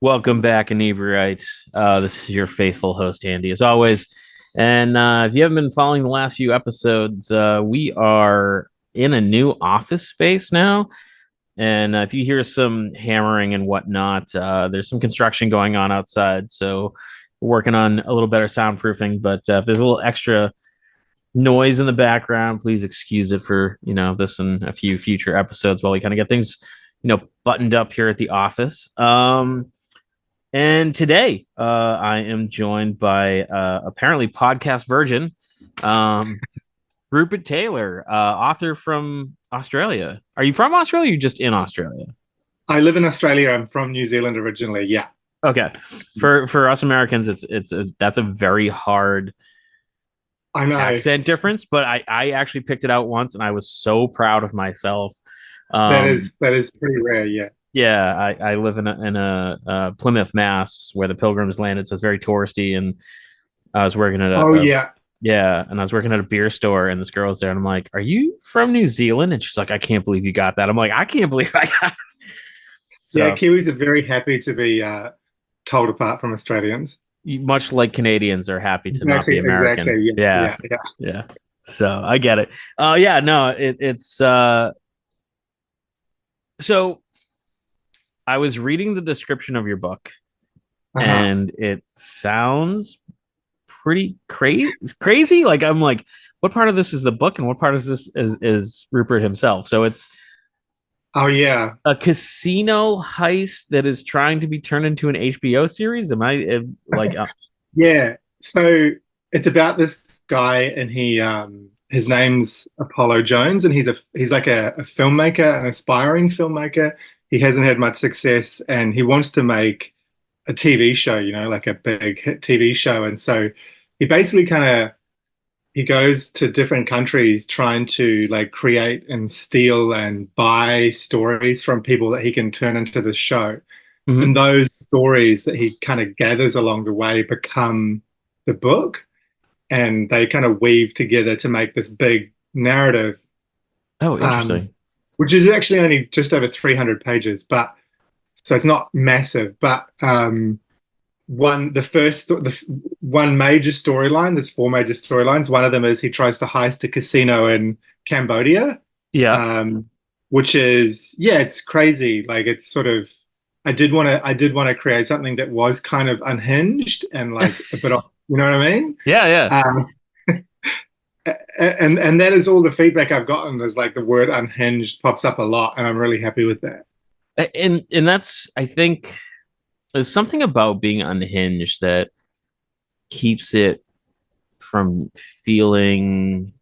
Welcome back, Inebri-art. This is your faithful host, Andy, as always. And if you haven't been following the last few episodes, we are in a new office space now. And if you hear some hammering and whatnot, there's some construction going on outside. So we're working on a little better soundproofing. But if there's a little extra noise in the background, please excuse it for, this and a few future episodes while we kind of get things, buttoned up here at the office. And today, I am joined by apparently podcast virgin, um, Rupert Taylor, author from Australia. Are you from Australia? Or are you just in Australia? I live in Australia. I'm from New Zealand originally. Yeah. Okay, for us Americans, that's a very hard I know. accent difference, but I actually picked it out once, and I was so proud of myself. That Um, is that is pretty rare. Yeah. yeah, I live in a Plymouth, Mass, where the Pilgrims landed, so it's very touristy, and I was working at Oh a yeah. yeah, and I was working at a beer store, and this girl was there, and I'm like, "Are you from New Zealand?" And she's like, "I can't believe you got that." I'm like, "I can't believe I got it." Yeah. So Kiwis are very happy to be told apart from Australians. much like Canadians are happy to not be Exactly. American. Exactly. Yeah. Yeah, Yeah. Yeah. yeah. So I get it. Yeah, no, it's so I was reading the description of your book, Uh-huh. and it sounds pretty crazy. Like I'm like, what part of this is the book, and what part of this is Rupert himself? So it's Oh yeah. a casino heist that is trying to be turned into an HBO series. Am I like, Yeah. So it's about this guy, and he his name's Apollo Jones, and he's like a filmmaker, an aspiring filmmaker. He hasn't had much success, and he wants to make a TV show, like a big hit TV show. And so he basically kind of he goes to different countries trying to like create and steal and buy stories from people that he can turn into the show. mhm. And those stories that he kind of gathers along the way become the book, and they kind of weave together to make this big narrative, Oh, um, interesting. which is actually only just over 300 pages, but so it's not massive. But one major storyline. There's four major storylines. One of them is he tries to heist a casino in Cambodia, Yeah. um, which is yeah, it's crazy. Like it's sort of I did want to create something that was kind of unhinged and like a bit of you know what I mean. Yeah, yeah. Um, and that is all the feedback I've gotten is like the word unhinged pops up a lot, and I'm really happy with that. And that's, I think, there's something about being unhinged that keeps it from feeling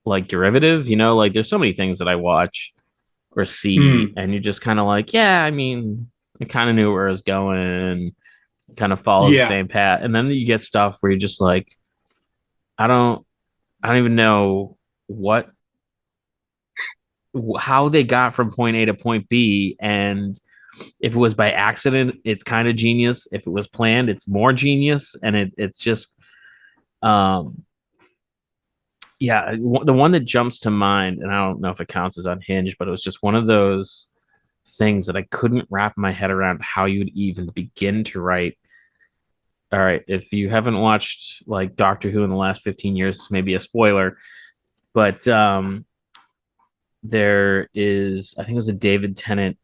like derivative. Like there's so many things that I watch or see, Mm, and you're just kind of like, yeah, I mean, I kind of knew where I was going, kind of follows the yeah, same path, and then you get stuff where you're just like, I don't, I don't even know what, how they got from point A to point B, and if it was by accident, it's kind of genius. If it was planned, it's more genius, and it's just, um, yeah, the one that jumps to mind, and I don't know if it counts as unhinged, but it was just one of those things that I couldn't wrap my head around how you would even begin to write. All right, if you haven't watched like Doctor Who in the last 15 years, this may be a spoiler, but there is, I think it was a David Tennant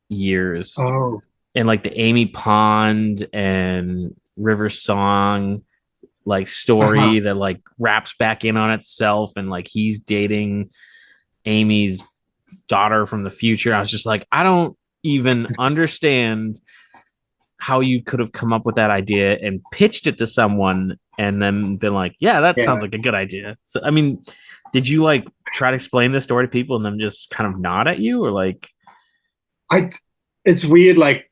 years, oh, and like the Amy Pond and River Song like uh-huh. story that like wraps back in on itself, and like he's dating Amy's daughter from the future. I was just like, I don't even understand how you could have come up with that idea and pitched it to someone and then been like, yeah, that sounds Yeah. like a good idea. So, I mean, did you like try to explain this story to people and then just kind of nod at you, or like, I it's weird like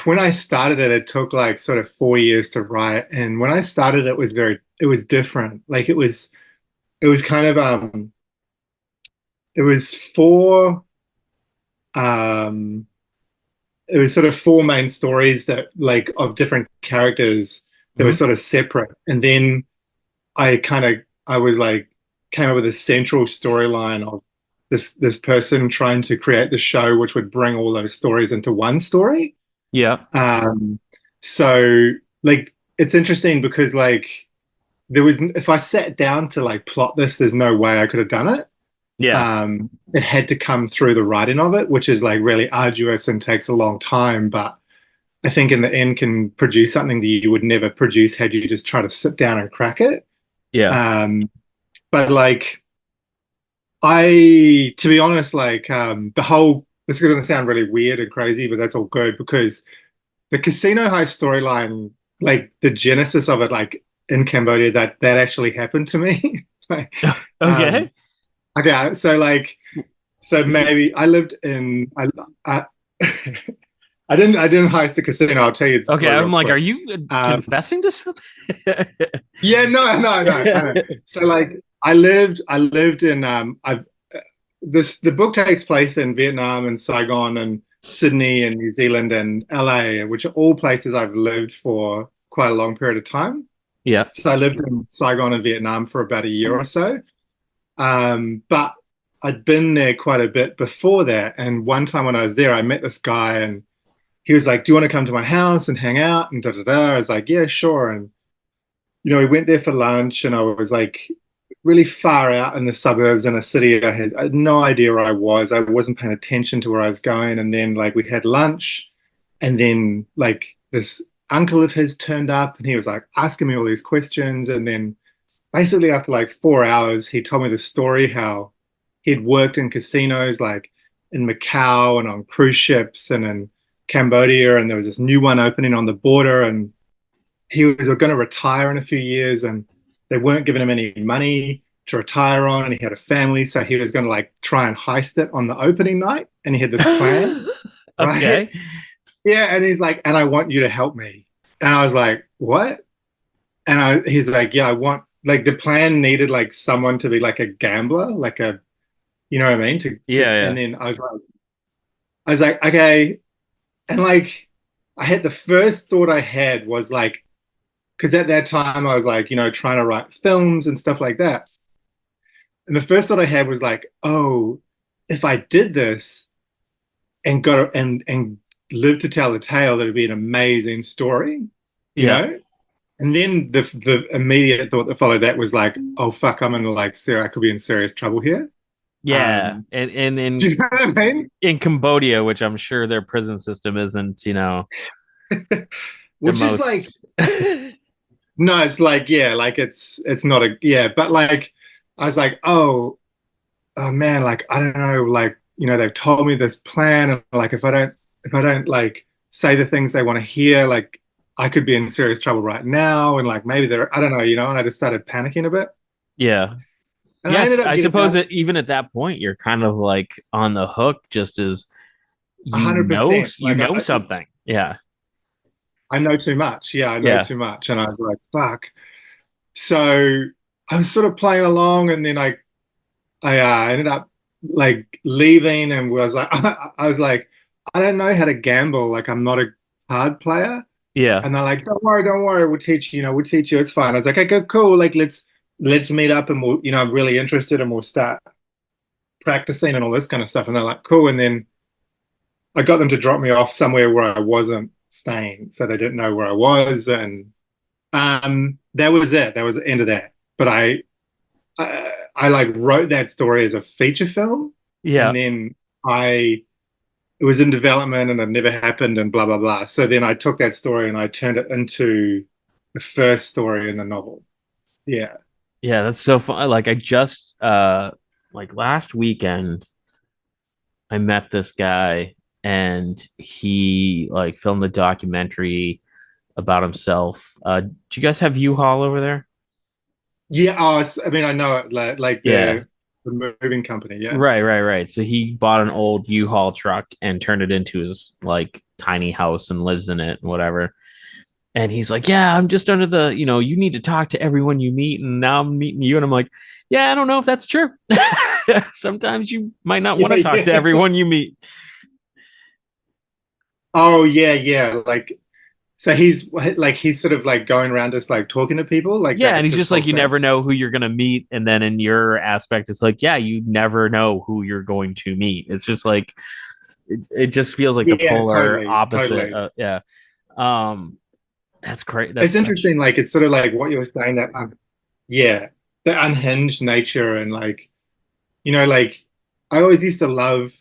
when I started it, it took like sort of 4 years to write, and when I started it was different. Like it was kind of it was four um it was sort of four main stories that like of different characters that were mm-hmm. sort of separate, and then I was like came up with a central storyline of this person trying to create the show which would bring all those stories into one story. Yeah. Um, so like it's interesting because like there was if I sat down to like plot this, there's no way I could have done it. Yeah. It had to come through the writing of it, which is like really arduous and takes a long time, but I think in the end can produce something that you would never produce had you just try to sit down and crack it. Yeah. But like to be honest, like the whole this is going to sound really weird and crazy, but that's all good because the Casino Heist storyline, like the genesis of it, like in Cambodia, that actually happened to me. Like, um, Okay. okay, so like, so maybe I lived in I I didn't heist the casino. I'll tell you the Okay. story real I'm like, are quick. you Um, confessing to something? yeah, no, no, no, I know. So like, I lived in I've this the book takes place in Vietnam and Saigon and Sydney and New Zealand and LA, which are all places I've lived for quite a long period of time. Yeah. So I lived in Saigon and Vietnam for about a year or so. But I'd been there quite a bit before that. And one time when I was there, I met this guy and he was like, "Do you want to come to my house and hang out?" And da da da. I was like, "Yeah, sure." And we went there for lunch and I was like really far out in the suburbs in a city I had no idea where I was. I wasn't paying attention to where I was going. And then like we had lunch and then like this uncle of his turned up and he was like asking me all these questions. And then basically after like 4 hours, he told me the story how he'd worked in casinos like in Macau and on cruise ships and in Cambodia. And there was this new one opening on the border. And he was going to retire in a few years and they weren't giving him any money to retire on and he had a family so he was going to like try and heist it on the opening night and he had this plan, right? Okay. Yeah, and he's like, and I want you to help me. And I was like, what? He's like, yeah, I want like the plan needed like someone to be like a gambler, like a you know what I mean, to Yeah. and Yeah. then I was like okay. And like I had the first thought I had was like because at that time I was like, trying to write films and stuff like that. And the first thought I had was like, oh, if I did this and got and lived to tell the tale, that'd be an amazing story, you Yeah. know? And then the immediate thought that followed that was like, oh fuck, I'm in like I could be in serious trouble here. Yeah. And Do in you know what I mean? in Cambodia, which I'm sure their prison system isn't, the Which is like, most. no, it's like, yeah, like it's not a yeah, but like I was like, oh man, like I don't know, like they've told me this plan, and like if I don't like say the things they want to hear, like I could be in serious trouble right now, and like maybe they're I don't know, and I just started panicking a bit, Yeah. and I Yes, ended up I getting suppose out that even at that point, you're kind of like on the hook, just as 100%. you Like know something. Yeah. I know too much. Yeah, I know Yeah. too much, and I was like, fuck. So I was sort of playing along, and then I ended up like leaving and was like I was like I don't know how to gamble, like I'm not a card player. Yeah. And they're like, don't worry, we'll teach you, we'll teach you, it's fine. I was like, okay, cool, like let's meet up and we'll I'm really interested and we'll start practicing and all this kind of stuff. And they're like, cool. And then I got them to drop me off somewhere where I wasn't staying, so they didn't know where I was. And that was it, that was the end of that. But I like wrote that story as a feature film, and Yeah. then I it was in development and it never happened and blah blah blah. So then I took that story and I turned it into the first story in the novel. Yeah. Yeah. That's so fun. Like I just like last weekend I met this guy and he like filmed a documentary about himself. Do you guys have U-Haul over there? Yeah. I mean, I know it like Yeah. the moving company. Yeah. Right. So he bought an old U-Haul truck and turned it into his like tiny house and lives in it and whatever. And he's like, "Yeah, I'm just under the, you need to talk to everyone you meet, and now I'm meeting you." And I'm like, "Yeah, I don't know if that's true. Sometimes you might not want Yeah. to talk to Yeah. everyone you meet." Oh yeah. Yeah. Like so he's sort of like going around just like talking to people. Like Yeah, and that's he's his just whole like, you thing. never know who you're gonna meet, and then in your aspect, it's like, yeah, you never know who you're going to meet. It's just like it just feels like the Yeah, polar totally, opposite. totally. Yeah. Um, that's great. It's That's such. interesting, like it's sort of like what you were saying that yeah, the unhinged nature and like like I always used to love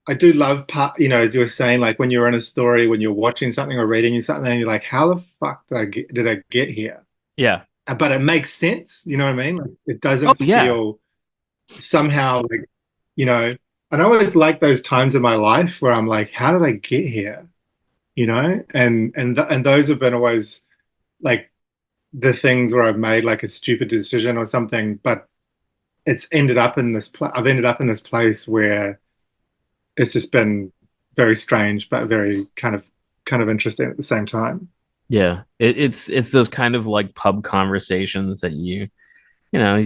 I do love part, as you were saying, like when you're in a story, when you're watching something or reading something, and you're like, how the fuck did I get here? Yeah. But it makes sense, you know what I mean? Like it Oh doesn't yeah. feel somehow like, you know, and I always like those times in my life where I'm like, how did I get here? And those have been always like the things where I've made like a stupid decision or something, but it's ended up in this I've ended up in this place where it's just been very strange, but very kind of interesting at the same time. Yeah. It's those kind of like pub conversations that you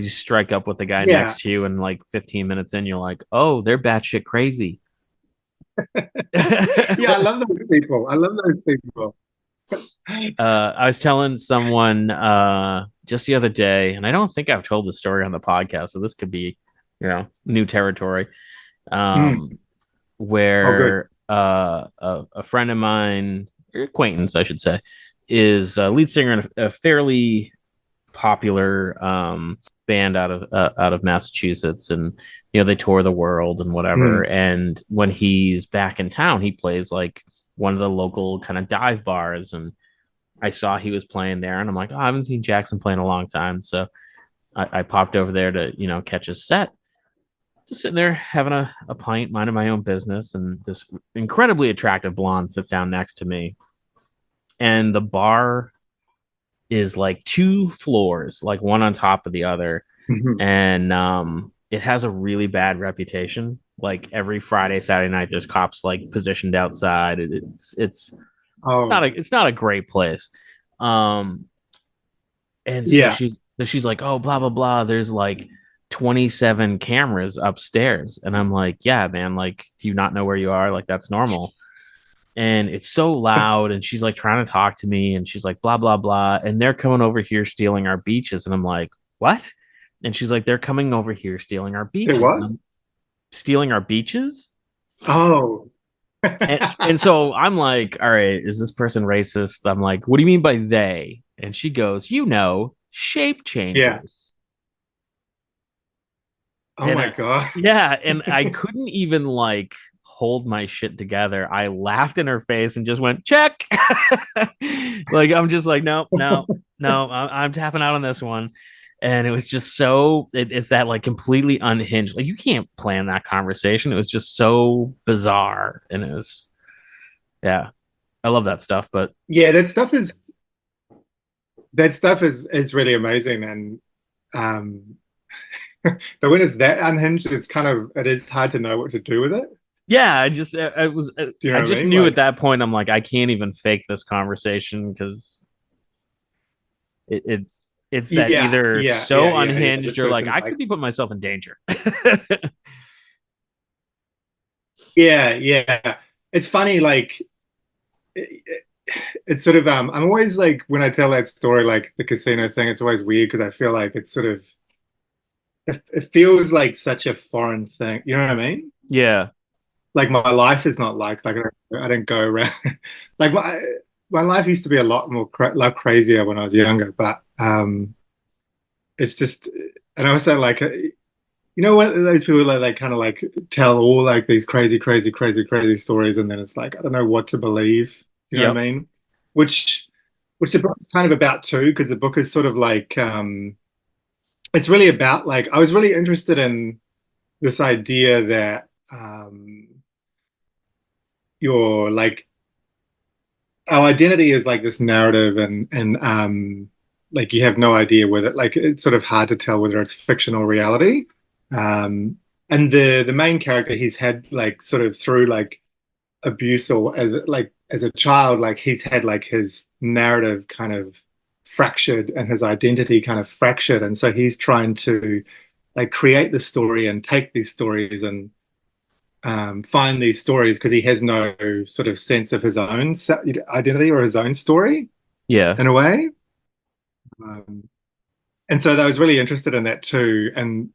strike up with the guy Yeah. next to you, and like 15 minutes in, you're like, oh, they're batshit crazy. Yeah, I love those people. I love those people. I was telling someone just the other day, and I don't think I've told the story on the podcast, so this could be, new territory. Mm. Um, Oh, good. where a friend of mine, or acquaintance, I should say, is a lead singer in a fairly popular band out of Massachusetts, and they tour the world and whatever. Mm. And when he's back in town, he plays like one of the local kind of dive bars, and I saw he was playing there, and I'm like, oh, I haven't seen Jackson play in a long time, so I popped over there to catch his set. Just sitting there having a pint, minding my own business, and this incredibly attractive blonde sits down next to me, and the bar is like two floors, like one on top of the other, Mhm. and it has a really bad reputation. Like every Friday, Saturday night, there's cops like positioned outside. It's not Oh, a great place. Um, and so yeah. she's like, oh, blah blah blah. There's like 27 cameras upstairs, and I'm like, yeah, man. Like, do you not know where you are? Like, that's normal. And it's so loud, and she's like trying to talk to me, and she's like, blah blah blah, and they're coming over here stealing our beaches, and I'm like, what? And she's like, they're coming over here stealing our It beaches, and what? I'm stealing our beaches. Oh, And so I'm like, all right, is this person racist? I'm like, what do you mean by they? And she goes, shape yeah. changers. Oh And my God. yeah, and I couldn't even like hold my shit together. I laughed in her face and just went, check. Like, I'm just like, no, no, no, I'm tapping out on this one. And it was just it's that like completely unhinged. Like, you can't plan that conversation. It was just so bizarre. And yeah, I love that stuff. But Yeah, that stuff is really amazing, and um, but when it's that unhinged, it is hard to know what to do with it. yeah, Do you I know what I just mean? knew at Like, that point, I'm like, I can't even fake this conversation because it, it it's that yeah, either yeah, yeah, so yeah, yeah. unhinged This or like person's I like, could be putting myself in danger. yeah, yeah. It's funny, like it's sort of I'm always like when I tell that story, like the casino thing, it's always weird because I feel like it's sort of it feels like such a foreign thing. You know what I mean? Yeah. Like my life is not like I don't go around like my life used to be a lot more like crazier when I was younger, but it's just and I also like what those people that they kind of like tell all like these crazy, crazy, crazy, crazy stories, and then it's like I don't know what to believe. You know what Yep. I mean? Which which the book's kind of about too, because the book is sort of like it's really about like I was really interested in this idea that you're like our identity is like this narrative and like you have no idea whether like it's sort of hard to tell whether it's fiction or reality. Um and the main character he's had like sort of through like abuse or as a child, like he's had like his narrative kind of fractured and his identity kind of fractured. And so he's trying to like create the story and take these stories and find these stories because he has no sort of sense of his own identity or his own story Yeah. in a way. And so I was really interested in that too. And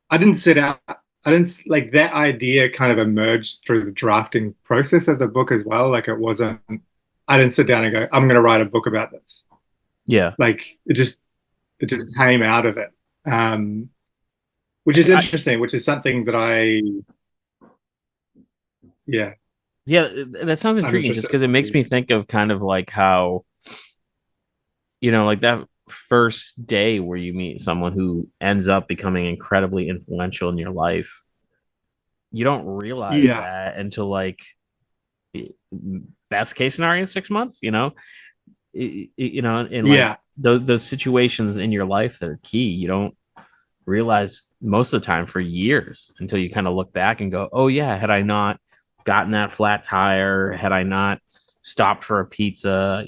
I didn't set out. I didn't like that idea kind of emerged through the drafting process of the book as well. Like it wasn't, I didn't sit down and go, I'm going to write a book about this. Yeah. Like it just came out of it. Um, which is I interesting, which is something that yeah, yeah, that sounds I'm intriguing just interested because it makes in. me think of kind of like how, like that first day where you meet someone who ends up becoming incredibly influential in your life. You don't realize Yeah, that until like best case scenario 6 months, in like yeah, those situations in your life that are key. You don't realize most of the time for years until you kind of look back and go, oh yeah, had I not gotten that flat tire, had I not stopped for a pizza,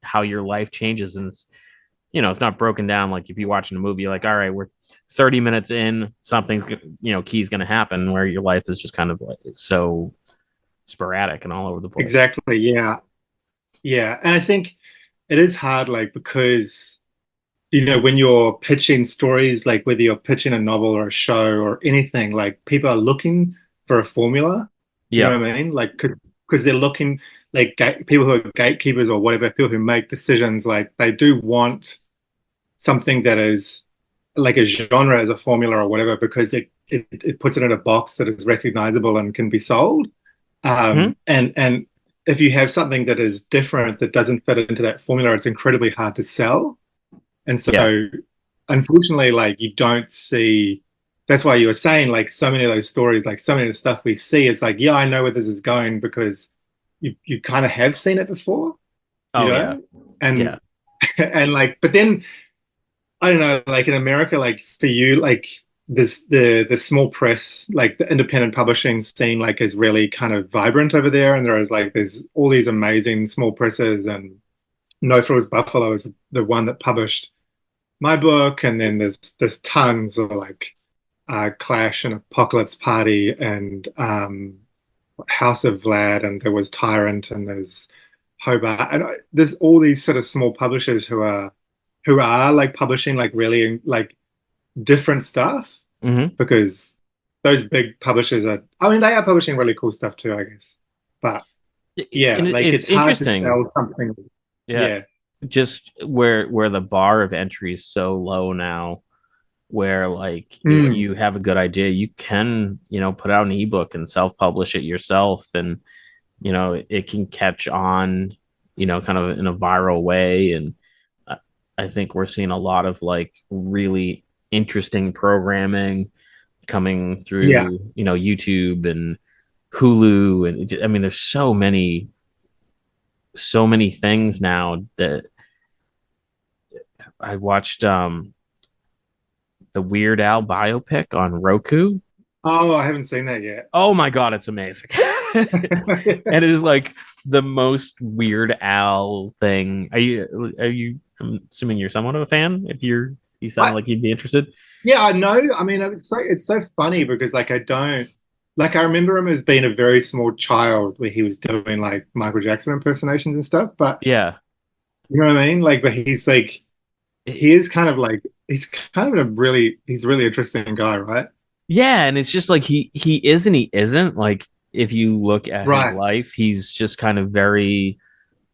how your life changes. And it's not broken down like if you're watching a movie, like, all right, we're 30 minutes in, something's, key's going to happen, where your life is just kind of like it's so sporadic and all over the place. exactly. Yeah, yeah. And I think it is hard, like, because, when you're pitching stories, like whether you're pitching a novel or a show or anything, like people are looking for a formula. Do you know Yeah. what I mean? Like, because they're looking, like people who are gatekeepers or whatever, people who make decisions, like they do want something that is like a genre as a formula or whatever, because it puts it in a box that is recognizable and can be sold. Mm-hmm. And if you have something that is different that doesn't fit into that formula, it's incredibly hard to sell. And Yeah. so, unfortunately, like you don't see. That's why you were saying like so many of those stories, like so many of the stuff we see. It's like, yeah, I know where this is going because you kind of have seen it before, Oh yeah. Yeah. and and like, but then I don't know, like in America, like for you, like this the small press, like the independent publishing scene, like is really kind of vibrant over there, and there's all these amazing small presses, and No Frills Buffalo is the one that published my book, and then there's tons of like Clash and Apocalypse Party and House of Vlad, and there was Tyrant, and there's Hobart, and there's all these sort of small publishers who are like publishing like really like different stuff, Mm-hmm. because those big publishers are, I mean, they are publishing really cool stuff too, I guess. But yeah, And like it's it's hard to interesting. sell something. Yeah. Yeah. Just where the bar of entry is so low now, where like if Mm. you have a good idea, you can, put out an ebook and self-publish it yourself, and it can catch on, kind of in a viral way. And I, I think we're seeing a lot of like really interesting programming coming Yeah. through, YouTube and Hulu, and I mean, there's so many things now that I watched. The Weird Al biopic on Roku. Oh, I haven't seen that yet. Oh my god, it's amazing. And it is like the most Weird Al thing. Are you I'm assuming you're somewhat of a fan if you sound I, like you'd be interested. yeah, I know. I mean, it's so funny because like I don't like I remember him as being a very small child where he was doing like Michael Jackson impersonations and stuff. But Yeah. you know what I mean? Like, but he's like It- he is kind of like he's kind of he's a really interesting guy, right? yeah, and it's just like he is and he isn't. Like if you look at his Right. life, he's just kind of very,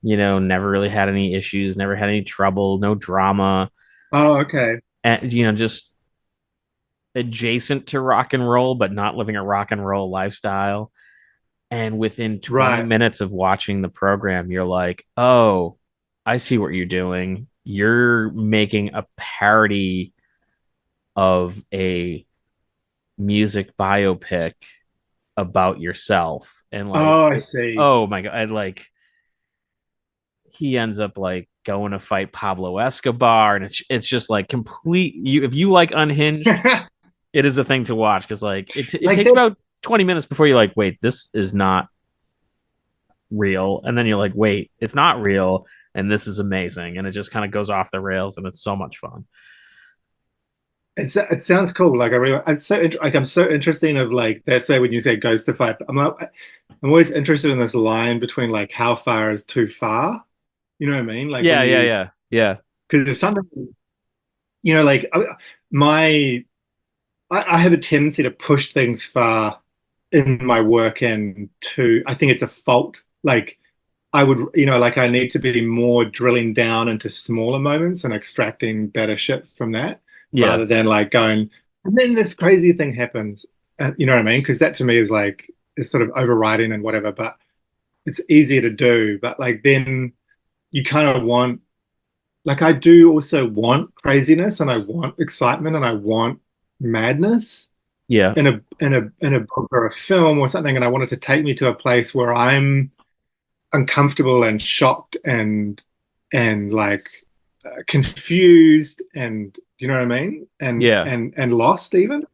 never really had any issues, never had any trouble, no drama, Oh, okay. and just adjacent to rock and roll, but not living a rock and roll lifestyle. And within 20 Right. minutes of watching the program, you're like, oh, I see what you're doing. You're making a parody of a music biopic about yourself. And like, Oh, I see. oh my God. And like, he ends up like going to fight Pablo Escobar. And it's just like complete. If you like Unhinged, it is a thing to watch because like it Like takes that's about 20 minutes before you're like, wait, this is not real. And then you're like, wait, it's not real. And this is amazing. And it just kind of goes off the rails and it's so much fun. it sounds cool. Like I really, like I'm so interested of like that's say when you say goes to fight. I'm always interested in this line between like how far is too far. You know what I mean? Like when Yeah, yeah, you yeah, yeah. because if something, like my I have a tendency to push things far in my work, and to I think it's a fault. Like I would, like I need to be more drilling down into smaller moments and extracting better shit from that, Yeah. rather than like going, and then this crazy thing happens. You know what I mean? Because that to me is sort of overriding and whatever, but it's easier to do. But like then you kind of want, like I do also want craziness, and I want excitement, and I want madness Yeah. in a book or a film or something, and I want it to take me to a place where I'm uncomfortable and shocked and like confused, and do you know what I mean? And Yeah. and lost even.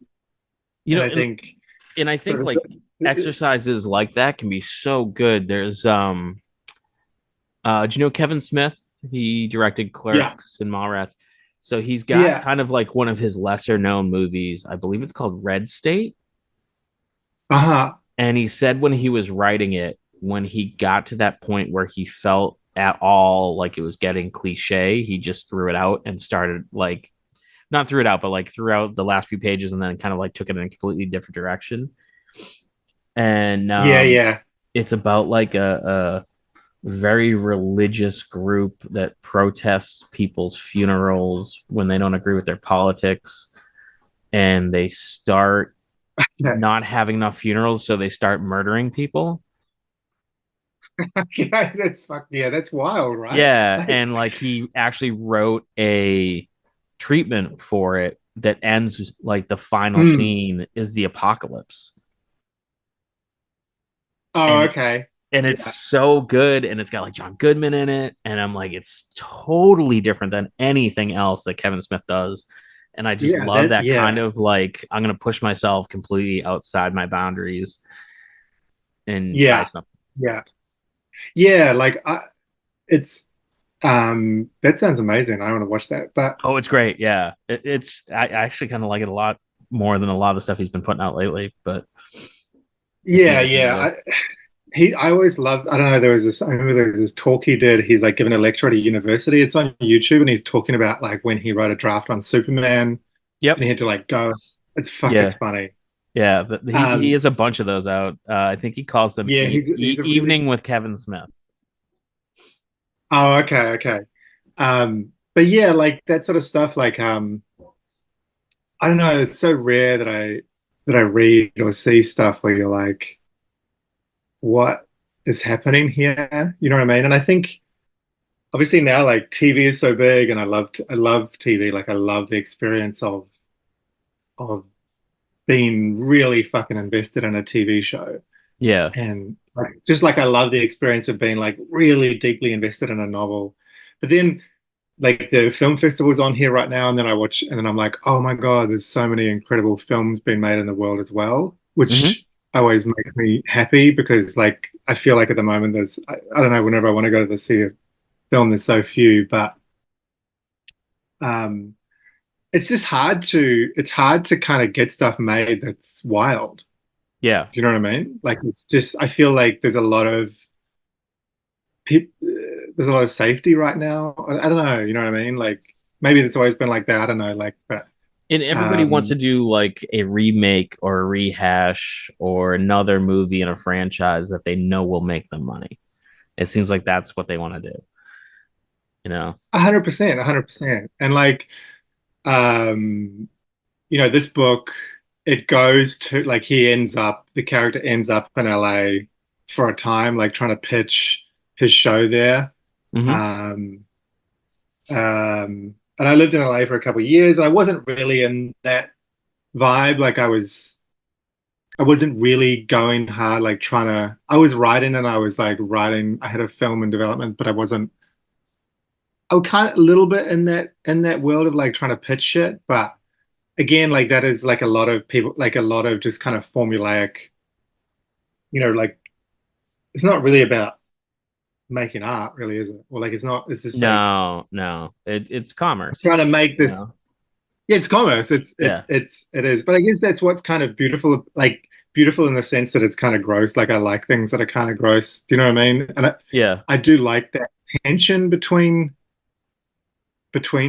You And know, I think and I so. think like exercises like that can be so good. There's do you know Kevin Smith? He directed Yeah, Clerks and Mallrats. So he's got yeah, kind of like one of his lesser known movies. I believe it's called Red State. uh-huh, And he said when he was writing it, when he got to that point where he felt at all like it was getting cliche, he just threw it out and started like not threw it out, but like threw out the last few pages and then kind of like took it in a completely different direction. And yeah, yeah, it's about like a very religious group that protests people's funerals when they don't agree with their politics, and they start yeah. not having enough funerals, so they start murdering people. Yeah, that's wild, right? Yeah, Like, and like he actually wrote a treatment for it that ends like the final mm. scene is the apocalypse. Oh, And okay. it's Yeah, so good, and it's got like John Goodman in it, and I'm like it's totally different than anything else that Kevin Smith does. And I just yeah, love that kind yeah, of like I'm gonna push myself completely outside my boundaries and try yeah, something. yeah, yeah. Like it's that sounds amazing. I want to watch that. But Oh, it's great. Yeah, it's I actually kind of like it a lot more than a lot of the stuff he's been putting out lately, but it's yeah, really really yeah. good. I always loved, I don't know, I remember there was this talk he did. He's like giving a lecture at a university. It's on YouTube, and he's talking about like when he wrote a draft on Superman, and Yep. he had to like go. It's Yeah. funny. Yeah. But he Um, has a bunch of those out. I think he calls them yeah, he's a really, Evening with Kevin Smith. oh, okay, okay. But yeah, like that sort of stuff, like I don't know, it's so rare that I read or see stuff where you're like, what is happening here? You know what I mean? And I think obviously now like TV is so big, and I love TV. Like I love the experience of being really fucking invested in a TV show. Yeah. And like just like I love the experience of being like really deeply invested in a novel. But then like the film festival's on here right now, and then I watch, and then I'm like, oh my God, there's so many incredible films being made in the world as well, Hmm. which always makes me happy, because like I feel like at the moment I don't know, whenever I want to go to the see a film, there's so few. But um it's just hard to kind of get stuff made that's wild. Yeah. Do you know what I mean? Like it's just I feel like there's a lot of safety right now. I don't know, you know what I mean? Like maybe it's always been like that. I don't know, like but And everybody wants to um do like a remake or a rehash or another movie in a franchise that they know will make them money. It seems like that's what they want to do, you know? 100%, 100%. And like um this book, it goes to like the character ends up in LA for a time, like trying to pitch his show there. Hmm. Um and I lived in LA for a couple of years, and I wasn't really in that vibe. Like I wasn't really going hard, like trying to, I was writing, and I was like writing, I had a film in development, but I was kind of a little bit in that world of like trying to pitch shit. But again, like that is like a lot of people, like a lot of just kind of formulaic, like it's not really about making art, really, is it? Or like it's just like No, no. It's commerce, trying to make you this. know? Yeah, it's commerce. Yeah. It is. But I guess that's what's kind of beautiful, like beautiful in the sense that it's kind of gross. Like I like things that are kind of gross. Do you know what I mean? And Yeah. I do like that tension between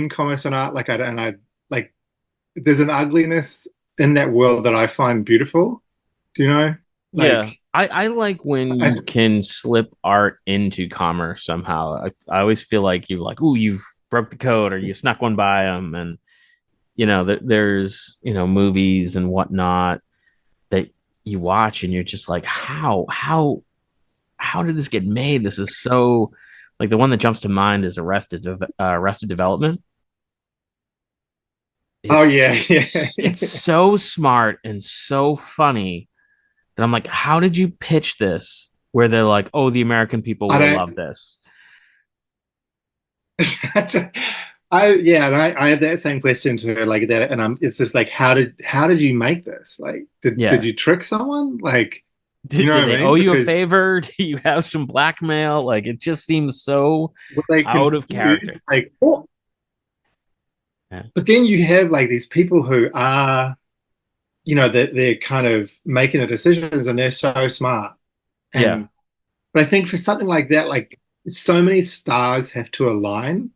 commerce and art. Like I like there's an ugliness in that world that I find beautiful. Do you know? Yeah, Like, I like when I, you can slip art into commerce somehow. I always feel like you're like, ooh, you've broke the code or you snuck one by them, and there's movies and whatnot that you watch and you're just like, how did this get made? This is so like the one that jumps to mind is Arrested Development. oh yeah, It's yeah. so smart and so funny that I'm like, how did you pitch this? Where they're like, oh, the American people I will love don't. this. I have that same question to her like that, and it's just like, how did you make this? Like, did Yeah. you trick someone? Like, you know Did what I they owe mean? you a Because favor? Do you have some blackmail? Like it just seems so were they out of confused? character. Like, what? Yeah. But then you have like these people who are, that they're kind of making the decisions, and they're so smart. Yeah. And but I think for something like that, like so many stars have to align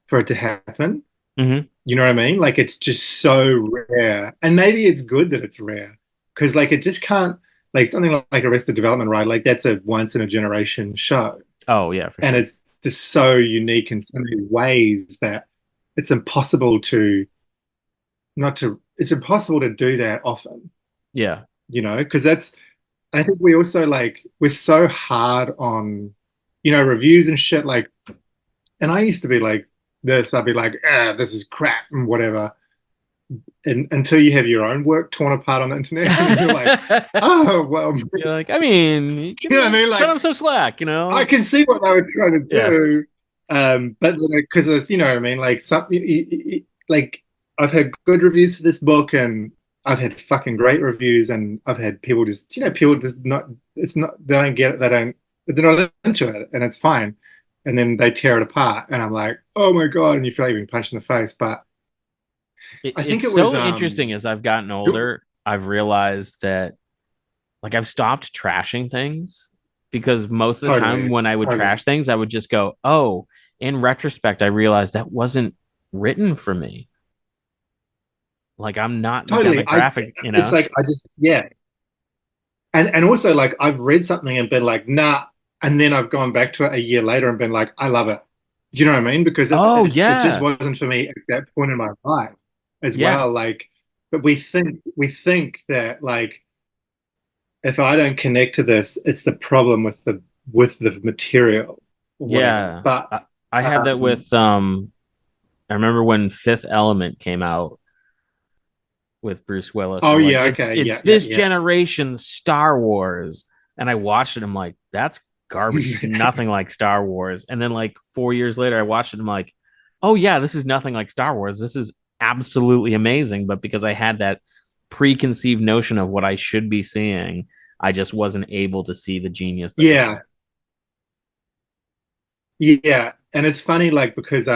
for it to happen. Hmm. You know what I mean? Like it's just so rare. And maybe it's good that it's rare because like it just can't like something like Arrested Development, right? Like that's a once in a generation show. Oh yeah, for And sure. it's just so unique in so many ways that it's impossible to not to it's impossible to do that often, Yeah. because I think we also like we're so hard on reviews and shit like, and I used to be like this. I'd be like, this is crap and whatever. And until you have your own work torn apart on the internet, and then you're like, oh well, You're like, I mean, you you know what I know, mean? cut Like them some slack, I can see what they were trying to Yeah. do, but because it's what I mean, like like I've had good reviews for this book, and I've had fucking great reviews, and I've had people just people just not it's not they don't get it, they're not into it, and it's fine, and then they tear it apart, and I'm like, oh my god, and you feel like being punched in the face, but I think It's it was so interesting as I've gotten older, I've realized that like I've stopped trashing things because most of the time totally when I would totally. trash things, I would just go, "Oh, in retrospect, I realized that wasn't written for me. Like I'm not the Totally. demographic, It's like I just yeah. And also like I've read something and been like, nah, and then I've gone back to it a year later and been like, I love it. Do you know what I mean? Because it Oh it, it just yeah. wasn't for me at that point in my life as Yeah. well. Like, but we think that like if I don't connect to this, it's the problem with the material or whatever. Yeah. But I had that um with I remember when Fifth Element came out with Bruce Willis. oh They're like, yeah, it's okay, it's yeah, yeah, this yeah. generation's Star Wars. And I watched it, I'm like, that's garbage. It's nothing like Star Wars. And then like 4 years later, I watched it, I'm like, oh yeah, this is nothing like Star Wars. This is absolutely amazing. But because I had that preconceived notion of what I should be seeing, I just wasn't able to see the genius that was Yeah, there. yeah. And it's funny like because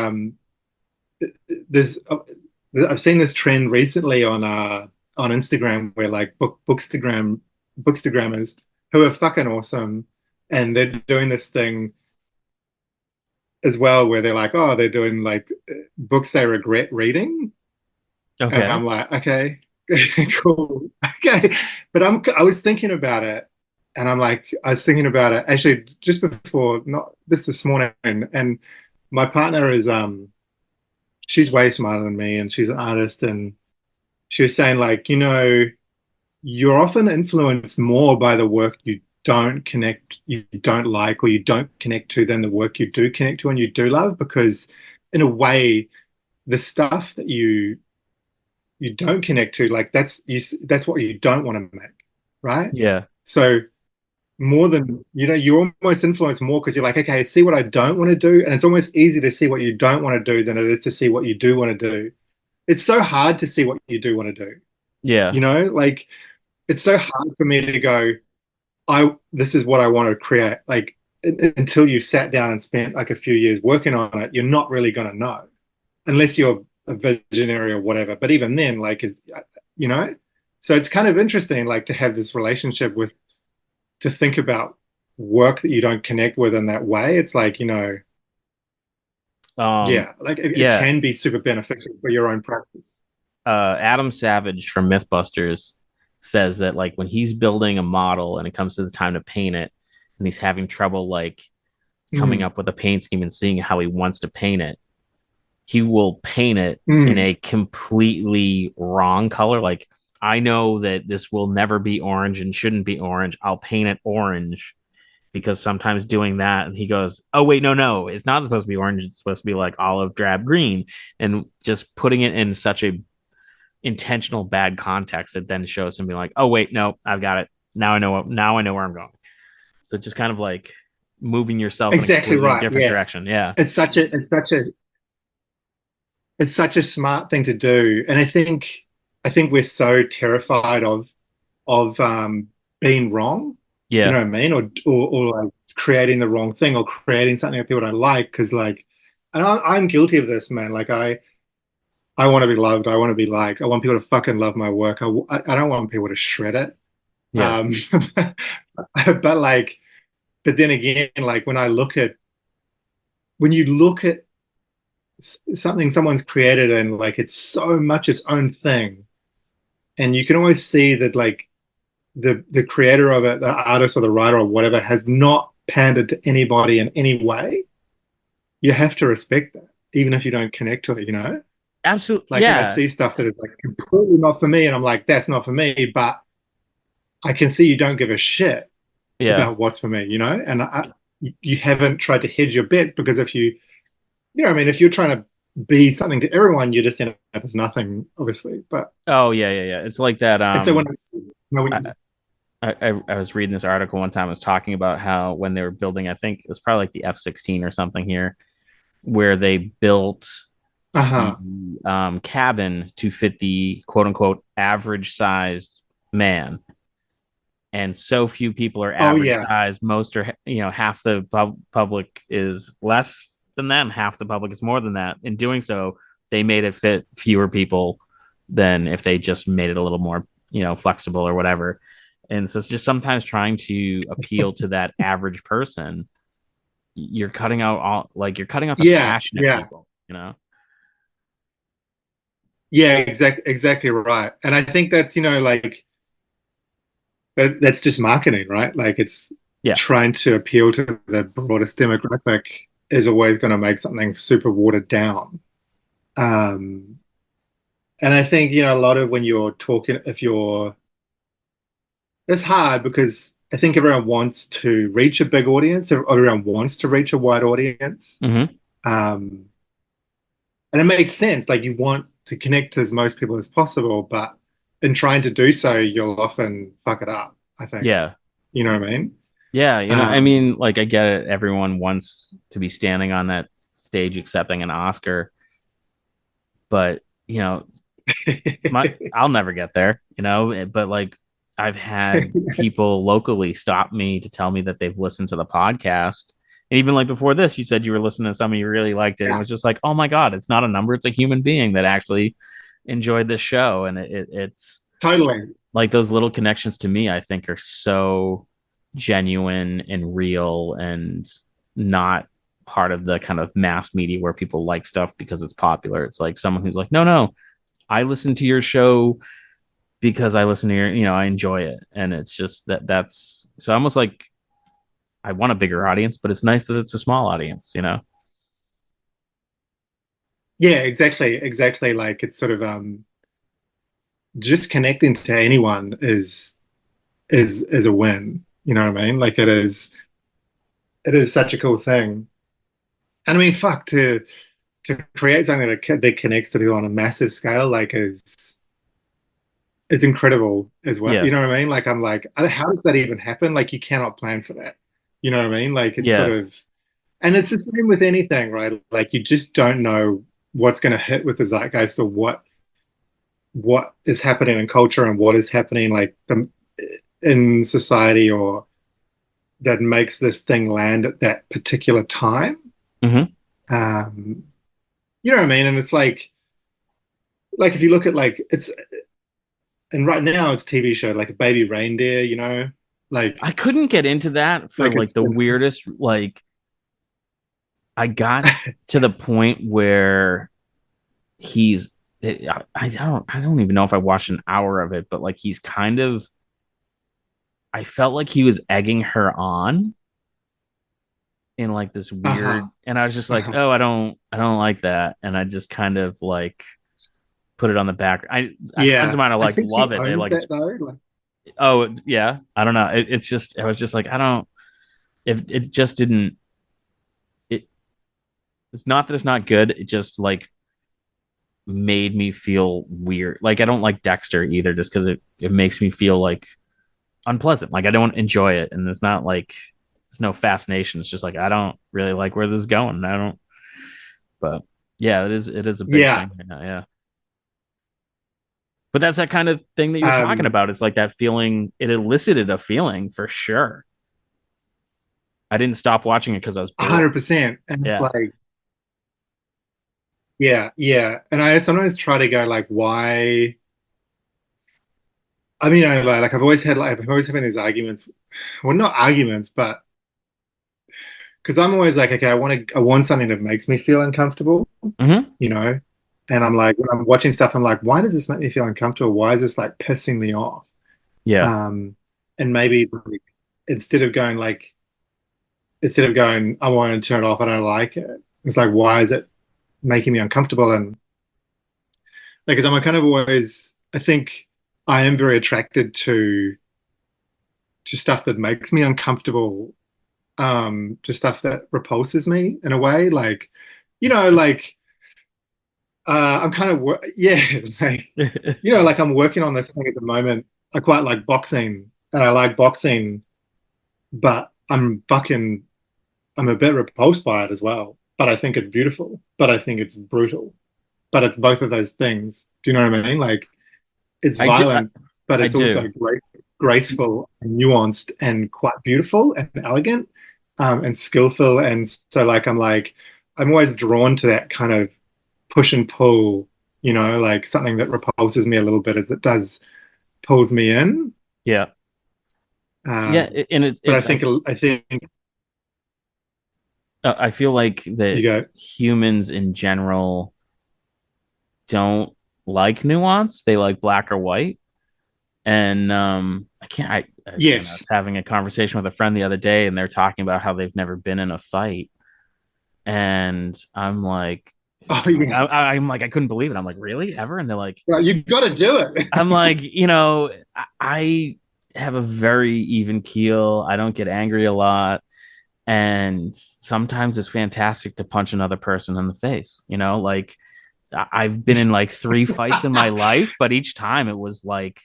there's I've seen this trend recently on Instagram where like bookstagrammers who are fucking awesome, and they're doing this thing as well where they're like, oh, they're doing like books they regret reading, and Okay. I'm like, okay, cool, okay, but I was thinking about it, and I was thinking about it actually just before, not this morning, and my partner is she's way smarter than me, and she's an artist, and she was saying like, you're often influenced more by the work you don't like, or you don't connect to than the work you do connect to and you do love, because in a way, the stuff that you don't connect to, like that's what you don't want to make, right? Yeah. So more than you almost influence more because you're like, okay, see what I don't want to do, and it's almost easier to see what you don't want to do than it is to see what you do want to do. It's so hard to see what you do want to do. Yeah. Like it's so hard for me to go, I this is what I want to create. Like until you sat down and spent like a few years working on it, you're not really going to know unless you're a visionary or whatever. But even then, like, you know, so it's kind of interesting, like to have this relationship with, to think about work that you don't connect with in that way. It's like, Um, yeah, like it yeah. can be super beneficial for your own practice. Adam Savage from Mythbusters says that like when he's building a model and it comes to the time to paint it, and he's having trouble like coming Mm, up with a paint scheme and seeing how he wants to paint it, he will paint it in mm. a completely wrong color. Like, I know that this will never be orange and shouldn't be orange. I'll paint it orange because sometimes doing that, and he goes, "Oh wait, no, no, it's not supposed to be orange. It's supposed to be like olive drab green," and just putting it in such a intentional bad context that then shows him being like, "Oh wait, no, I've got it. Now I know. Now I know where I'm going." So just kind of like moving yourself in a Exactly completely right. different Yeah. direction. Yeah, It's such a smart thing to do. And I think we're so terrified of being wrong, you yeah, know what I mean? Or like creating the wrong thing or creating something that people don't like. Because like, and I'm guilty of this, man. Like I want to be loved. I want to be liked. I want people to fucking love my work. I don't want people to shred it. yeah. Um, but like, but then again, like when you look at something someone's created and like it's so much its own thing, and you can always see that like the creator of it, the artist or the writer or whatever, has not pandered to anybody in any way. You have to respect that, even if you don't connect to it. Absolutely. Like I Yeah, see stuff that is like completely not for me, and I'm like, that's not for me. But I can see you don't give a shit yeah. about what's for me, and you haven't tried to hedge your bets because I mean, if you're trying to be something to everyone, you just end up as nothing, obviously. But Oh yeah, yeah, yeah. It's like that. and so when I, I was reading this article one time. I was talking about how when they were building, I think it was probably like the F-16 or something here, where they built the uh-huh. cabin to fit the quote unquote average sized man, and so few people are Oh average yeah. size. Most are, half the public is less than that, and half the public is more than that. In doing so, they made it fit fewer people than if they just made it a little more, flexible or whatever. And so it's just sometimes trying to appeal to that average person. You're cutting out you're cutting out the Yeah, passionate yeah. people. Yeah, exactly right. And I think that's, like that's just marketing, right? Like it's Yeah. trying to appeal to the broadest demographic is always going to make something super watered down. Um, and I think, a lot of when you're talking, if you're, it's hard because I think everyone wants to reach a big audience, or everyone wants to reach a wide audience. Mm-hmm. Um, and it makes sense. Like you want to connect to as most people as possible, but in trying to do so, you'll often fuck it up, I think. Yeah. You know what I mean? Yeah, I Um, mean, like I get it. Everyone wants to be standing on that stage accepting an Oscar, but my I'll never get there, but like I've had people locally stop me to tell me that they've listened to the podcast. And even like before this, you said you were listening to something you really liked it. And it yeah, was just like, oh my God, it's not a number, it's a human being that actually enjoyed this show. And it's totally. like those little connections to me, I think are so genuine and real and not part of the kind of mass media where people like stuff because it's popular. It's like someone who's like, no, no, I listen to your show because I listen to I enjoy it. And it's just that's so almost like I want a bigger audience, but it's nice that it's a small audience. Yeah, exactly. Like it's sort of just connecting to anyone is a win. You know what I mean? Like it is such a cool thing. And I mean, fuck to create something that connects to people on a massive scale, like is incredible as well. Yeah. You know what I mean? Like I'm like, how does that even happen? Like you cannot plan for that. You know what I mean? Like it's sort Yeah. of, and it's the same with anything, right? Like you just don't know what's going to hit with the zeitgeist, or what is happening in culture and what is happening like in society, or that makes this thing land at that particular time. Mm-hmm. Um, you know what I mean? And it's like if you look at like it's and right now it's TV show like a baby reindeer, like I couldn't get into that for like like it's, the it's weirdest, like I got to the point where he's I don't even know if I watched an hour of it, but like he's kind of I felt like he was egging her on in like this Uh-huh. weird, and I was just like, Uh-huh. oh, I don't like that, and I just kind of like put it on the back. I friends of Yeah. mine are I like think love she it. They owns like it's that though. Like, oh yeah, I don't know. It's just I was just like I don't. It just didn't. It it's not that it's not good. It just like made me feel weird. Like I don't like Dexter either, just because it makes me feel like unpleasant. Like I don't enjoy it, and it's not like it's no fascination. It's just like I don't really like where this is going. I don't. But yeah, it is a big yeah. thing right now. Yeah, but that's that kind of thing that you're talking Um, about. It's like that feeling. It elicited a feeling for sure. I didn't stop watching it because I was bored. 100%. And it's Yeah. like, yeah, yeah. And I sometimes try to go like, why? I mean, I've always had like I've always having these arguments. Well, not arguments, but because I'm always like, okay, I want something that makes me feel uncomfortable, Hmm. you know? And I'm like, when I'm watching stuff, I'm like, why does this make me feel uncomfortable? Why is this like pissing me off? Yeah. Um, and maybe like, instead of going like, instead of going, I want to turn it off, I don't like it. It's like, why is it making me uncomfortable? And like, because I'm kind of always, I think I am very attracted to stuff that makes me uncomfortable, to stuff that repulses me in a way. Like, like I'm kind of yeah, like like I'm working on this thing at the moment. I quite like boxing, and I like boxing, but I'm a bit repulsed by it as well. But I think it's beautiful. But I think it's brutal. But it's both of those things. Do you know what I mean? Like it's I do. violent, but I it's also do. graceful and nuanced and quite beautiful and elegant, and skillful. And so I'm always drawn to that kind of push and pull, like something that repulses me a little bit as it does pulls me in. Yeah. Yeah. Um, And but it's I think I feel like you that go, humans in general don't like nuance. They like black or white. And I can't. I was yes. having a conversation with a friend the other day, and they're talking about how they've never been in a fight, and I'm like, Oh yeah. I'm like, I couldn't believe it. I'm like, really, ever? And they're like, Well, you got to do I'm it. like, I have a very even keel. I don't get angry a lot, and sometimes it's fantastic to punch another person in the face. Like I've been in like three fights in my life, but each time it was like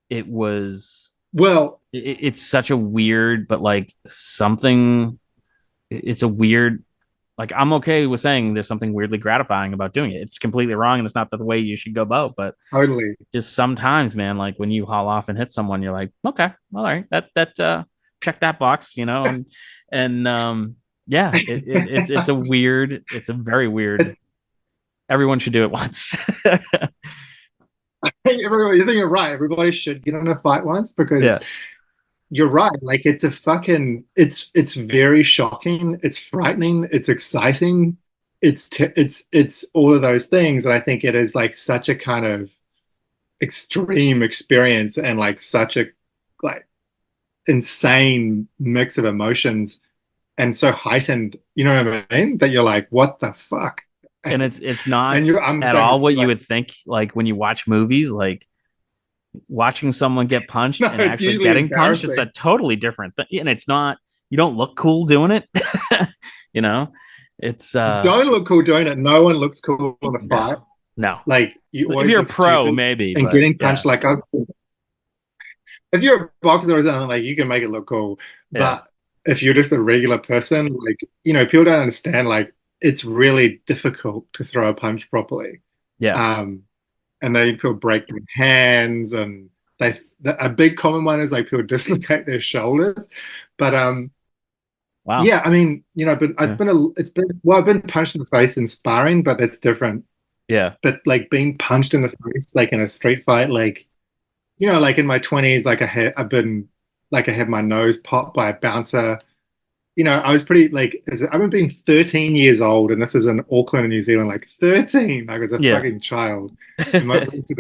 it was Well, it's such a weird but like something it's a weird like I'm okay with saying there's something weirdly gratifying about doing it. It's completely wrong and it's not the way you should go about, but totally. just sometimes, man, like when you haul off and hit someone, you're like, okay, all right, that check that box, and yeah, it's a weird, it's a very weird. Everyone should do it once. You think you're right. Everybody should get in a fight once because Yeah, you're right. Like it's very shocking. It's frightening. It's exciting. It's all of those things. And I think it is like such a kind of extreme experience and like such a like insane mix of emotions and so heightened. You know what I mean? That you're like, what the fuck? and it's not And I'm at saying all this what you like, would think. Like when you watch movies, like watching someone get punched no, and it's actually usually getting punched, it's a embarrassing. totally different thing. And it's not, you don't look cool doing it. you know, it's, You don't look cool doing it. No one looks cool in a no, fight. no. Like you If always you're a look pro, stupid maybe, and but getting yeah, punched like if you're a boxer or something, like you can make it look cool. yeah, But if you're just a regular person, like, people don't understand, like, it's really difficult to throw a punch properly. yeah. Um, and they people break their hands and a big common one is like people dislocate their shoulders. But Wow. yeah, I mean, but Yeah. I've been punched in the face in sparring, but that's different. Yeah. But like being punched in the face, like in a street fight, like like in my 20s, like I had my nose popped by a bouncer, I was pretty like, I remember being 13 years old, and this is in Auckland, New Zealand, like 13, like as a Yeah. fucking child. And I went to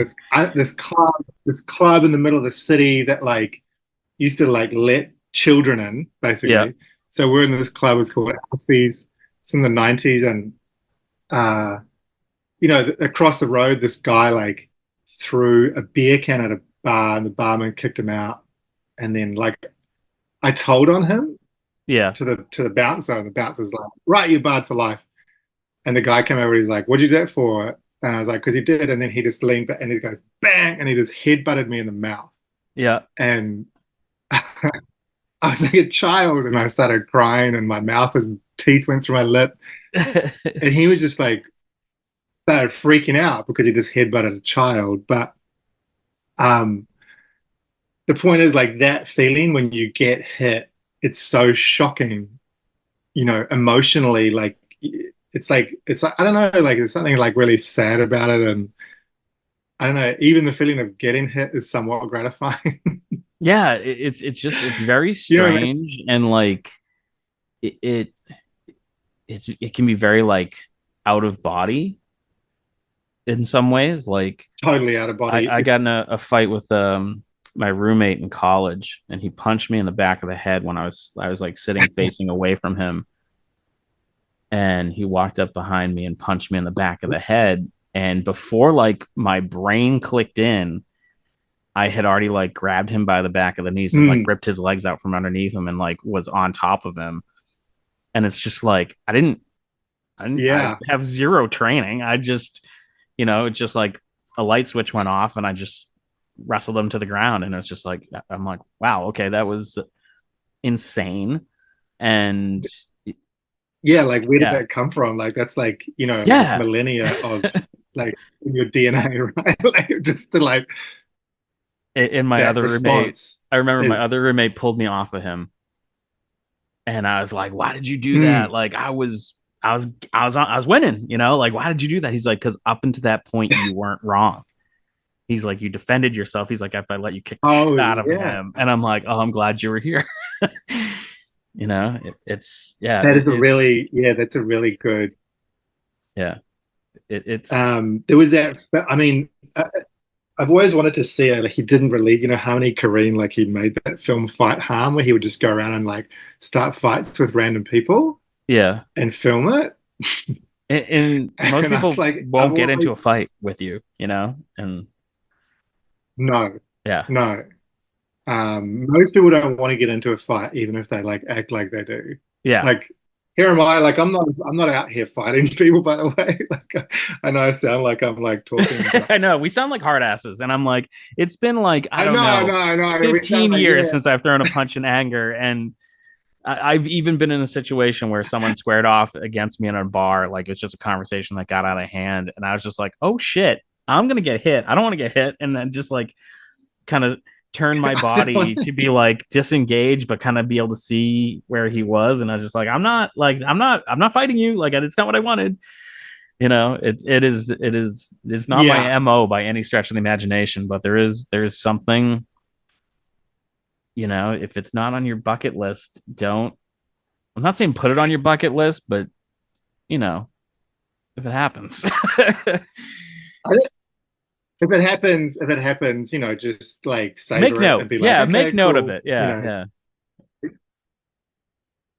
this club in the middle of the city that like used to like let children in, Yeah. basically. So we're in this club, it's called Alfie's. It's in the 90s, and uh, across the road, this guy like threw a beer can at a bar, and the barman kicked him out. And then like I told on him Yeah. to the bouncer, and the bouncer's like, "Right, you're barred for life." And the guy came over, he's like, "What'd you do that for?" And I was like, "Because he did." And then he just leaned back, and he goes, "Bang!" And he just headbutted me in the mouth. Yeah. And I was like a child, and I started crying, and my mouth, his teeth went through my lip, and he was just like started freaking out because he just headbutted a child. But um, the point is, like that feeling when you get hit, it's so shocking, emotionally. Like it's like I don't know, like there's something like really sad about it, and I don't know. Even the feeling of getting hit is somewhat gratifying. Yeah, it's very You know what I mean? strange, and like it, it it can be very like out of body in some ways. Like Totally out of body. I got in a fight with my roommate in college, and he punched me in the back of the head when I was like sitting facing away from him, and he walked up behind me and punched me in the back of the head. And before like my brain clicked in, I had already like grabbed him by the back of the knees and like Mm, ripped his legs out from underneath him and like was on top of him. And it's just like I yeah, have zero training. I just, it's just like a light switch went off and I just wrestled him to the ground. And it's just like, I'm like, wow, okay, that was insane. And yeah. Like where did yeah, that come from? Like that's like like yeah. millennia of like in your DNA, right? Like just to like And my that other roommate, response I remember my is. other roommate pulled me off of him, and I was like, "Why did you do that?" Mm, Like I was winning, Like, why did you do that? He's like, "Because up until that point, you weren't wrong." He's like, "You defended yourself." He's like, "If I let you kick the oh shit out of yeah, him," and I'm like, "Oh, I'm glad you were here." It's yeah, that is a it's really yeah, that's a really good. yeah, it's There was that. I mean, I've always wanted to see it. Like he didn't really, Harmony Korine, like he made that film Fight Harm, where he would just go around and like start fights with random people yeah, and film it. and most And I was people like, I've won't get into always a fight with you, and no, yeah, no. Most people don't want to get into a fight, even if they like act like they do. yeah. Like, here am I, like I'm not out here fighting people, by the way. Like, I know I sound like I'm like talking, but I know we sound like hard asses, and I'm like, it's been like I I don't know, I know, know, I know. We sound 15 like, years yeah, since I've thrown a punch in anger, and I've even been in a situation where someone squared off against me in a bar, like it's just a conversation that got out of hand, and I was just like, oh shit, I'm gonna get hit. I don't want to get hit, and then just like kind of turn my I don't body want. to be like disengaged, but kind of be able to see where he was, and I was just like, I'm not fighting you. Like it's not what I wanted. It's not Yeah, my mo by any stretch of the imagination, but there's something, if it's not on your bucket list, don't. I'm not saying put it on your bucket list, but you know if it happens. I think if it happens, just like Make savor it note, and be like, yeah, make okay, note of cool, it, yeah, yeah,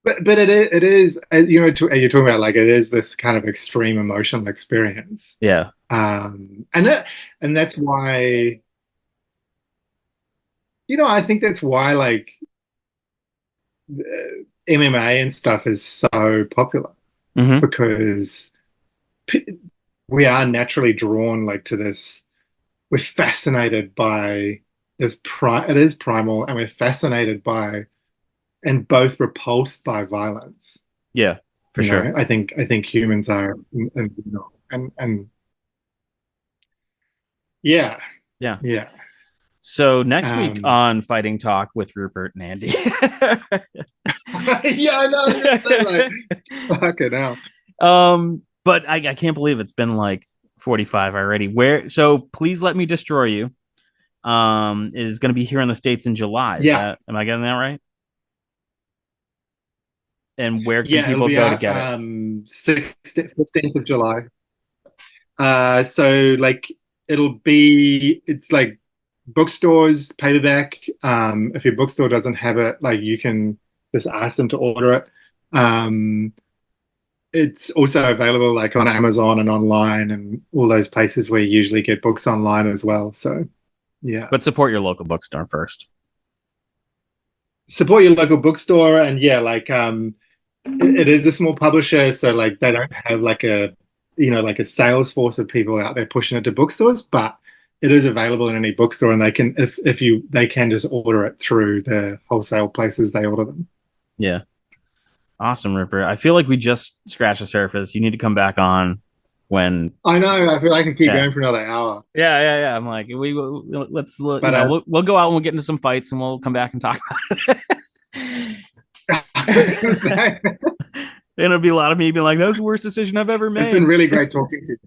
But it is you're talking about like it is this kind of extreme emotional experience, yeah. and that's why I think that's why like MMA and stuff is so popular Mm-hmm. because p- we are naturally drawn like to this. We're fascinated by this. It is primal, and we're fascinated by and both repulsed by violence. Yeah, for sure. I think humans are, and yeah, Yeah. yeah. So next week Um, on Fighting Talk with Rupert and Andy. yeah, I know. I was gonna say like, fucking hell. But I can't believe it's been like 45 already. So please let me destroy you. Is going to be here in the States in July. Is Yeah, that am I getting that right? And where can Yeah, it'll people be go to out get it? 15th of July. So like it's like bookstores, paperback. If your bookstore doesn't have it, like you can just ask them to order it. Um, it's also available like on Amazon and online and all those places where you usually get books online as well. So yeah. But support your local bookstore first. Support your local bookstore and yeah, like it is a small publisher, so like they don't have like like a sales force of people out there pushing it to bookstores, but it is available in any bookstore and they can if you they can just order it through the wholesale places they order them. Yeah. Awesome, Ripper. I feel like we just scratched the surface. You need to come back on when. I know, I feel like I can keep Yeah. going for another hour. Yeah. I'm like, let's But we'll go out and we'll get into some fights and we'll come back and talk about it. I was gonna say And it'll be a lot of me being like, "That was the worst decision I've ever it's been made." really great talking to you.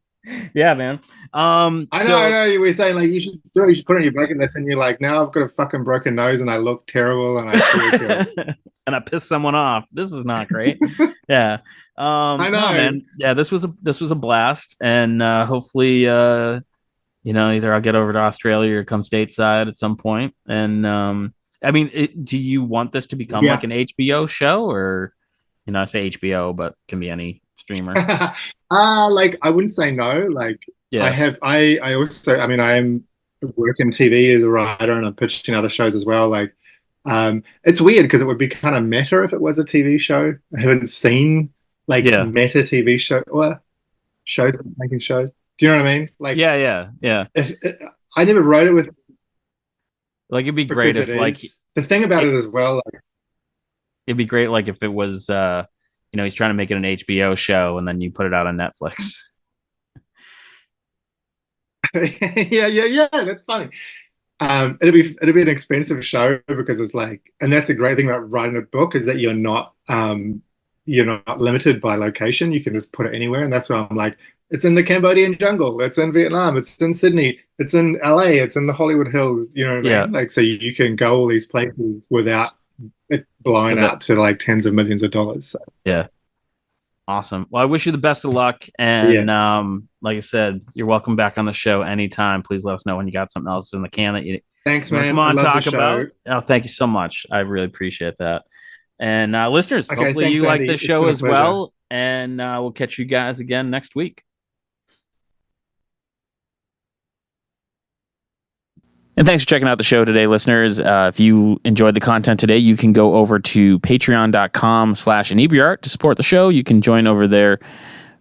Yeah, man. I know. You were saying like you should do it, you should put it on your bucket list, and you're like, now I've got a fucking broken nose and I look terrible and I feel terrible. And I pissed someone off. This is not great. Yeah. I know, no, man. Yeah, this was a blast, and hopefully, either I'll get over to Australia or come stateside at some point. And I mean, do you want this to become like an HBO show, or I say HBO, but can be any streamer? Like I wouldn't say no. Like Yeah. I also, I mean, I am working TV as a writer and I'm pitching other shows as well. Like, it's weird because it would be kind of meta if it was a TV show. I haven't seen like Yeah. meta TV show or shows making shows. Do you know what I mean? Like, Yeah. if I never wrote it with Like it'd be great because if it like is the thing about it as well. Like, it'd be great like if it was he's trying to make it an HBO show and then you put it out on Netflix. yeah. That's funny. It'll be an expensive show because it's like, and that's the great thing about writing a book is that you're not limited by location. You can just put it anywhere, and that's why I'm like, it's in the Cambodian jungle, it's in Vietnam, it's in Sydney, it's in LA, it's in the Hollywood Hills. You know what I mean? Like, so you can go all these places without it blowing out to like tens of millions of dollars. So. Yeah. Awesome. Well, I wish you the best of luck. And like I said, you're welcome back on the show anytime. Please let us know when you got something else in the can that you Thanks, man. come on talk about. Oh, thank you so much. I really appreciate that. And listeners, hopefully thanks, you like the show as well. And we'll catch you guys again next week. And thanks for checking out the show today, listeners. If you enjoyed the content today, you can go over to patreon.com/Inebri-art to support the show. You can join over there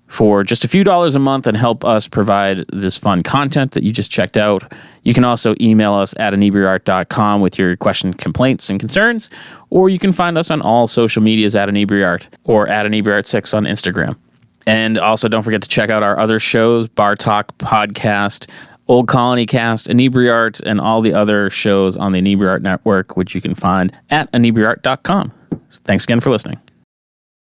for just a few dollars a month and help us provide this fun content that you just checked out. You can also email us at Inebri-art.com with your questions, complaints, and concerns, or you can find us on all social medias at Inebri-art or at Inebri-art6 on Instagram. And also don't forget to check out our other shows, Bar Talk Podcast, Old Colony Cast, Inebri-art, and all the other shows on the Inebri-art Network, which you can find at Inebri-art.com. So thanks again for listening.